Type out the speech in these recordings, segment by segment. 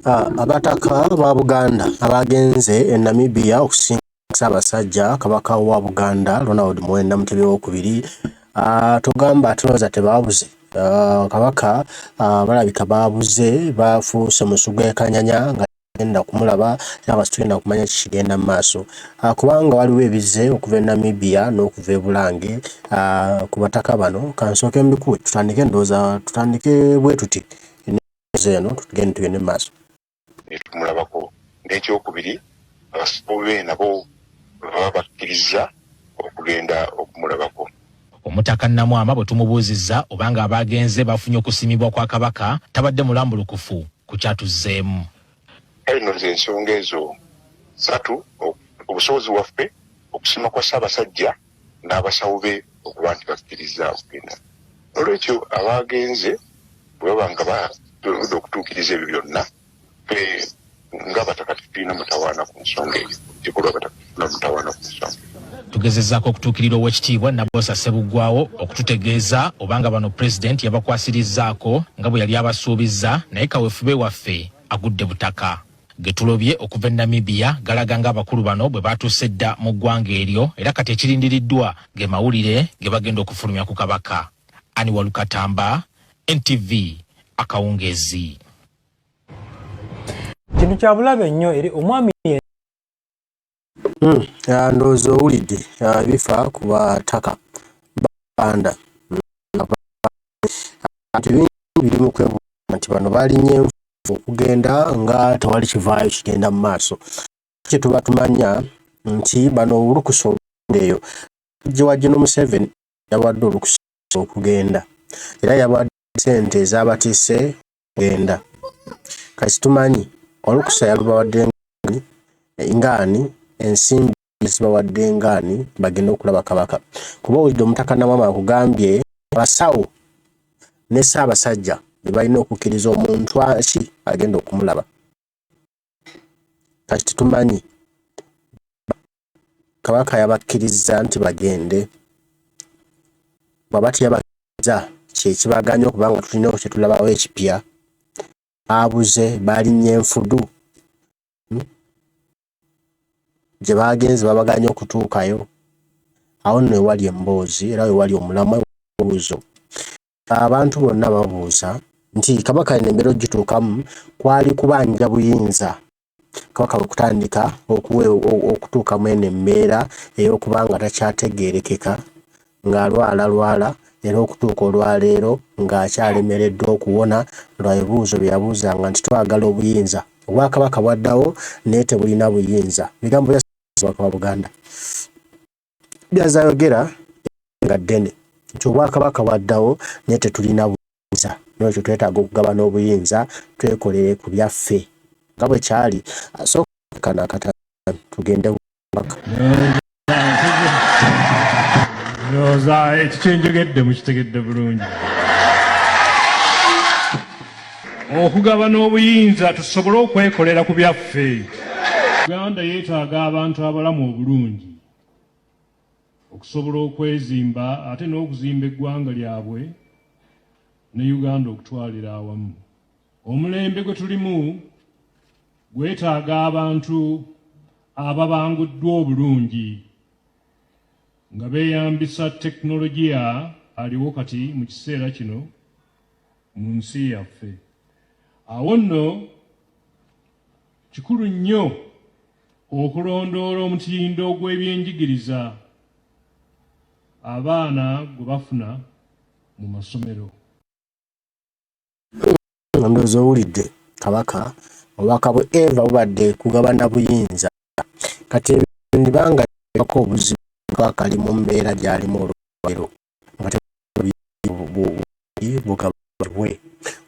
Abataka ba Buganda abagenze e Namibia okusinga Ssaabasajja Kabaka wa Buganda Ronald Muwenda Mutebi II tugamba tulowooza tebaabuze. Kabaka balabika baabuze, bafuuse musuge kanyanya nga genda kumulaba era tugenda kumanya kikigenda mu maaso. Kubanga waliwo ebize okuva e Namibia n'okuva e Bulange ku bataka bano. Kansooke mbikuwe tutandike ndowooza tutandike bwe tuti eno tugende mu maaso. Tumulabako n'ekyokubiri abasibe nabo baba bakkiriza okugenda okumulabako. Omutaka Namwama bwe tumubuuzizza obanga abagenze bafunye okusimibwa kwa Kabaka tabadde mulambulukufu ku kyatuzzeemu. Eno nze ensonga ezo ssatu: obusobozi waffe, okusima kwa Ssaabasajja n'abasawo be okuba nti bakkiriza okugenda. Olwekyo abagenze bwe baba nga baludde okutuukiriza ebyo byonna, ng'abataka tulina mutawaana ku nsonga eyo. Kikolwa abataka tulina mutawaana ku nsonga. Tugezezzaako okutuukirira Oweekitiibwa Naboosa Ssebuggwawo okututegeeza obanga bano Pulezidenti yabakwasirizzaako nga bwe yali abasuubizza, naye kaweefube waffe agudde butaka. Ge tulobye okuva e Namibia galaga ng'abakulu bano bwe baatuuse dda mu ggwanga eryo, era kati ekirindiriddwa ge mawulire ge bagenda okufulumya ku Kabaka. Ani Walukatamba, NTV, Akawungeezi. Kintu kya bulabe nnyo eri omwami ndowooza owulidde bifa ku bataka Buganda. Bingi birimu kwebuuza nti bano balinnya enfuufu okugenda nga tewali kivaayo kigenda mu maaso. Kye tuba tumanya nti bano olukusa oluddeeyo Jjajja General Museveni yawadde olukusa okugenda era yawadde ssente ez'abatiise okugenda. Kati tumanyi olukusa yalubawadde ngaani, ensimbi zibawadde ngaani bagenda okulaba Kabaka. Kuba owulidde Omutaka Namwama akugambye abasawo ne Ssaabasajja be balina okukkiriza omuntu ki agenda okumulaba. Kati tumanyi Kabaka yabakkiriza nti bagende. Bw'aba teyabakkiriza kye kibaganya okuba nga tulina kye tulabawo ekipya. Baabuze, balinnya enfudu. Gye baagenze babaganya okutuukayo. Awo nno ewali emboozi era ewali omulamwa ebuuzo. Abantu bonna babuuza nti Kabaka alina embeera ogituukamu kwali kubanja buyinza. Kabaka bwe kutandika okutuukamu eno embeera ey'okuba nga takyategeerekeka, ng'alwala era okutuuka olwaleero ng'akyalemereddwa okuwona lwa ebibuuzo bye yabuuzanga nti twagala obuyinza. Obwakabaka bwaddawo naye tebulina buyinza. Bigambo bya Kabaka wa Buganda byazayogera nga ddene nti obwakabaka bwaddawo naye tetulina buyinza. N'ekyo twetaaga okugaba n'obuyinza twekolere ku byaffe nga bwe kyali. Sooka nakata tugende Kabaka. Ndowooza ekikyenjogedde mukitegedde bulungi. Okugaba n'obuyinza tusobole okwekolera ku byaffe. Uganda yeetaaga abantu abalamu obulungi okusobola okwezimba ate n'okuzimba eggwanga lyabwe ne Uganda okutwalira awamu. Omulembe gwe tulimu gwetaaga abantu ababanguddwa obulungi nga beeyambisa tekinologiya aliwo kati mu kiseera kino mu nsi yaffe. Awo nno kikulu nnyo okulondoola omutindo gw'ebyenjigiriza abaana gwe bafuna mu masomero. Ndowooza owulidde Kabaka obubaka bwe Eva bubadde kugabana buyinza. Kati nibanga yako obuzibu bwakali mu mbeera gy'alimu olwaleero nga bugabwe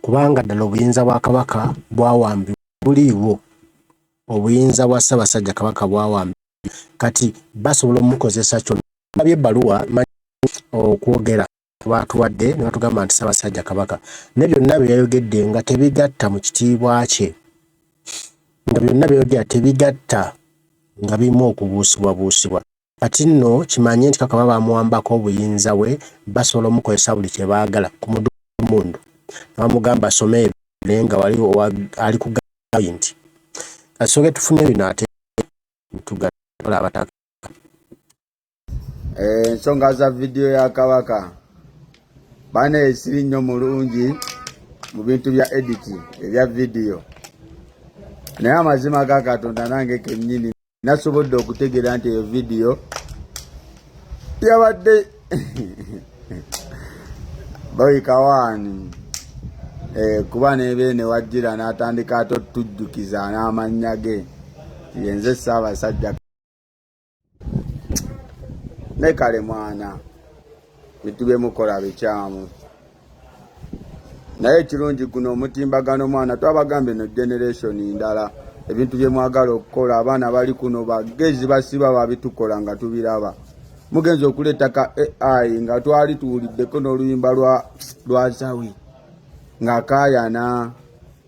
kubanga ddala obuyinza bwa Kabaka bwawambibwa buliiwo. Obuyinza bwa Ssaabasajja Kabaka bwawambibwa. Kati basobola omukozesa kyonna. Ebbaluwa okwogera batuwadde ne batugamba nti Ssaabasajja Kabaka ne byonna bye yayogedde nga tebigatta mu kitiibwa kye, nga byonna byayogera tebigatta nga bimu okubuusibwabuusibwa. Kati nno kimanye nti Kabaka bamuwambako obuyinza bwe basobola omukozesa buli kye baagala ku mundu. Bamugamba asome naye nga wali ali ku point asonge tufune bino ate tugakola abataka ensonga za video ya Kabaka bana esiri nnyo mulungi mu bintu bya edit ebya video naye amazima ga Katonda nange kennyini nasobodde okutegeera nti eyo video yabadde boyikawani kuba nebeene wajjira n'atandika atotujjukiza n'amannya ge yenze Ssaabasajja ne kale mwana bintu byemukola bikyamu naye ekirungi guno omutimbagano mwana twabagambye no generation ndala ebintu byemwagala okukola abaana bali kuno bagezi basiba babitukola nga tubiraba mugenzi okuleeta ka AI nga twali tuwuliddeko n'oluyimba lwa Zawi nga kaayana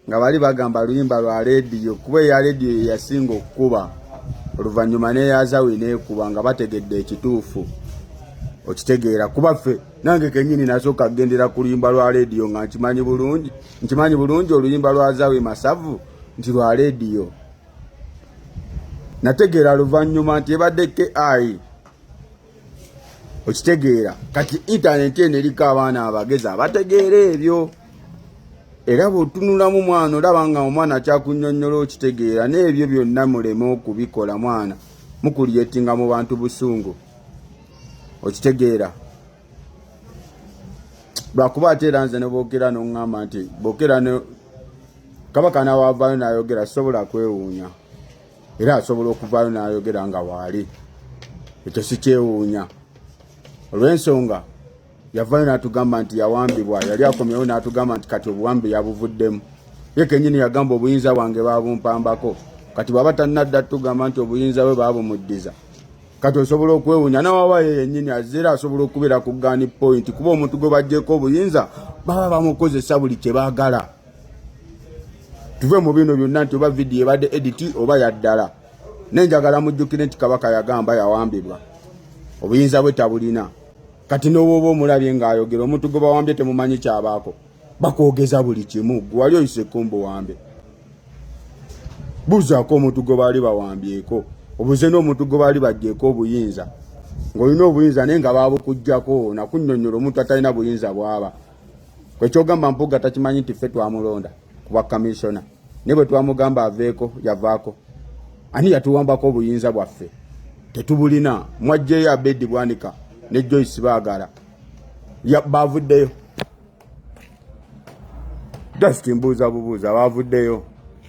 nga bali bagamba luyimba lwa rediyo kuba eya rediyo yasinga okukuba oluvannyuma n'eya Zawi neekuba nga bategedde ekituufu okitegeera kuba ffe nange kennyini nasooka kugendera ku luyimba lwa rediyo nga nkimanyi bulungi oluyimba lwa Zawi Masavu nti lwa rediyo nategeera luvannyuma nti ebadde AI okitegeera kati intaneti eno eriko abaana abagezi abategeera ebyo era bw'otunulamu mwana olaba nga omwana kyakunnyonnyola okitegeera n'ebyo byonna muleme okubikola mwana mukulyetinga mu bantu busungu okitegeera lwakuba ate era nze ne boogera n'oŋŋamba nti boogera ne Kabaka n'awavaayo n'ayogera asobola kwewuunya era asobola okuvaayo n'ayogera nga waali ekyo si kyewuunya olw'ensonga yavaayo n'atugamba nti yawambibwa yali akomyewo n'atugamba nti kati obuwambi yabuvuddemu ye kennyini yagamba obuyinza bwange baabumpambako kati bw'aba tannadda tugamba nti obuyinza bwe baabumuddiza kati osobola okwewuunya nawaba ye yennyini azzeera asobola okubeera ku gani point kuba omuntu gwe baggyeko obuyinza baba bamukozesa buli kye baagala tuve mu bino byonna nti oba vidiyo ebadde editi oba yaddala nenjagala mujjukire nti Kabaka yagamba yawambibwa obuyinza bwe tabulina kati n'obwoba omulabye ng'ayogera omuntu gwe bawambye temumanyi kyabaako bakwogeza buli kimu gwe wali oyiseko mbuwambe buuzaako omuntu gwe baali bawambyeko obuze n'omuntu gwe baali baggyeko obuyinza ng'olina obuyinza naye nga baabukuggyako nakunnyonnyola omuntu atalina buyinza bwaba kwekyogamba Mpuuga takimanyi nti ffe twamulonda kuba kamisona ne bwe twamugamba aveeko yavaako ani yatuwambako obuyinza bwaffe tetubulina mwajjeyo Abedi Bwanika ne Joyce Baagala bavuddeyo just mbuuza bubuuza bavuddeyo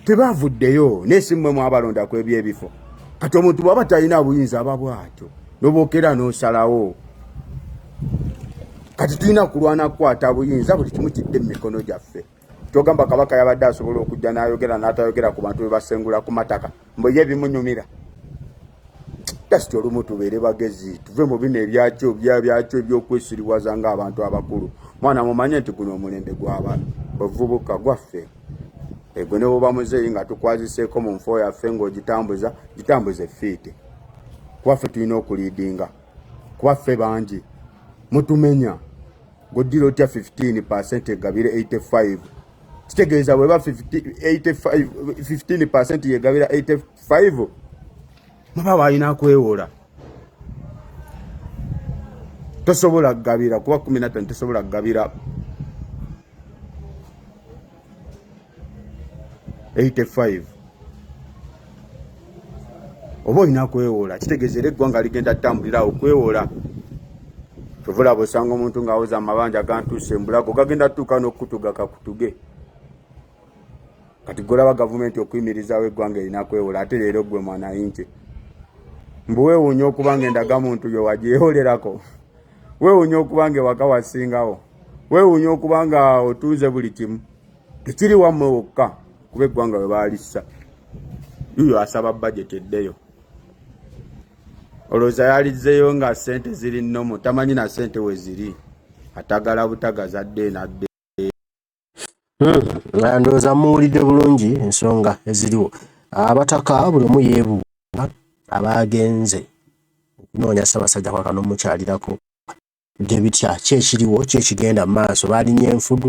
tebavuddeyo n'esimmwe mwabalonda ku ebyebifo kati omuntu bw'aba talina buyinza aba bw'atyo n'obookera n'osalawo kati tulina kulwana kukwata buyinza buli kimu kidde mu mikono gyaffe kyogamba Kabaka yabadde asobola okujja n'ayogera n'atayogera ku bantu be basengula ku mataka mbu ye bimunyumira just olumu tubeere bagezi tuve mu bino ebyakyo ebyokwesiriwaza ng'abantu abakulu mwana mumanye nti guno omulembe gw'abavubuka gwaffe gwe ne bwoba muzeeyi nga tukwaziseeko mu nfo yaffe ng'ogitambuze fiiti kuwaffe tulina okuliidinga kuwaffe bangi mutumenya ng'oddira otya 15% egabire 85 kitegeeza bweba 15% yegabira 85 muba balina kwewola tosobola kugabira kuba 15 tosobola kugabira 85 oba olina kwewola kitegeeza era eggwanga ligenda ttambulira okwewola tuvula bwosanga omuntu ng'awoza amabanja gantuuse embulago gagenda tutuuka n'okutuga kakutuge kati golaba gavumenti okuyimirizaawo eggwanga erina kwewola ate leero gwe mwanayinki mbu weewuunya okuba nga endaga muntu yo wagyewolerako weewuunya okuba nga ewaka wasingawo weewuunya okuba nga otuuze buli kimu tekiri wammwe wokka kuba eggwanga we baalissa yuyo asaba budget eddeyo olowooza yalizzeyo nga ssente ziri nnomu tamanyi na ssente we ziri atagala butagaza dde nadde ndowooza muwulidde bulungi ensonga eziriwo abataka buli omu yeebuuza abagenze okunoonya Ssaabasajja Kabaka n'omukyalirako bye bitya ki ekiriwo ki ekigenda mu maaso baalinya enfudu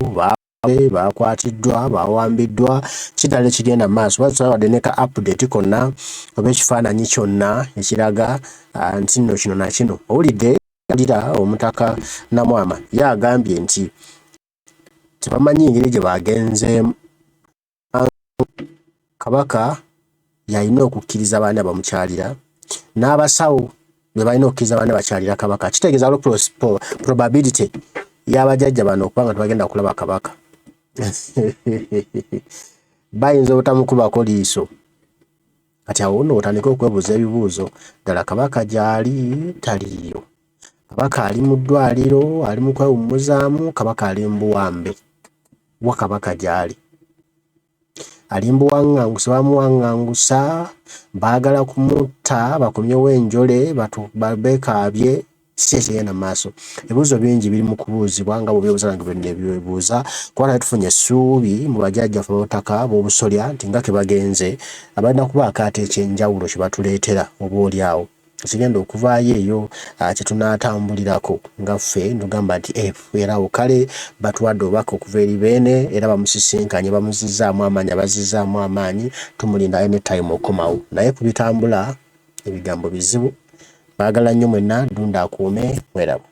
bakwatiddwa bawambiddwa kitale kigenda maaso batusaba ne ka update konna oba ekifaananyi kyonna ekiraga nti nno kino na kino owulidde alira omutaka Namwama yagambye nti tebamanyi engeri gye bagenzeemu Kabaka yalina okukkiriza abaana bamukyalira n'abasawo be balina okukkiriza abaana bakyalira Kabaka kitegeeza probability y'abajjajja bano okubanga tebagenda kulaba Kabaka bayinza obutamukubako liiso kati awo nno otandika okwebuuza ebibuuzo ddala Kabaka gy'ali taliiyo Kabaka ali mu ddwaliro ali mu kwewummuzaamu Kabaka ali mu buwambe wa Kabaka gy'ali ali mu buwaŋŋangusa bamuwaŋŋangusa baagala kumutta bakomyewo enjole beekaabye kiki ekigenda mu maaso ebibuuzo bingi biri mu kubuuzibwa nga bw'ebyobuzalange byebuuza kuba tufunye essuubi mu bajjajjaffe b'obutaka b'obusolya nti nga ke bagenze abalina kubaako ate ekyenjawulo kye batuleetera oba oli awo ekigenda okuvaayo eyo kye tunaatambulirako nga ffe tugamba nti era awo kale batuwadde obubaka okuva eri beene era bamusisinkanye bamuzizzaamu amaanyi abazizzaamu amaanyi tumulinda anytime okomawo naye ku bitambula ebigambo bizibu baagala nnyo mwenna Dunda akuume mwerabo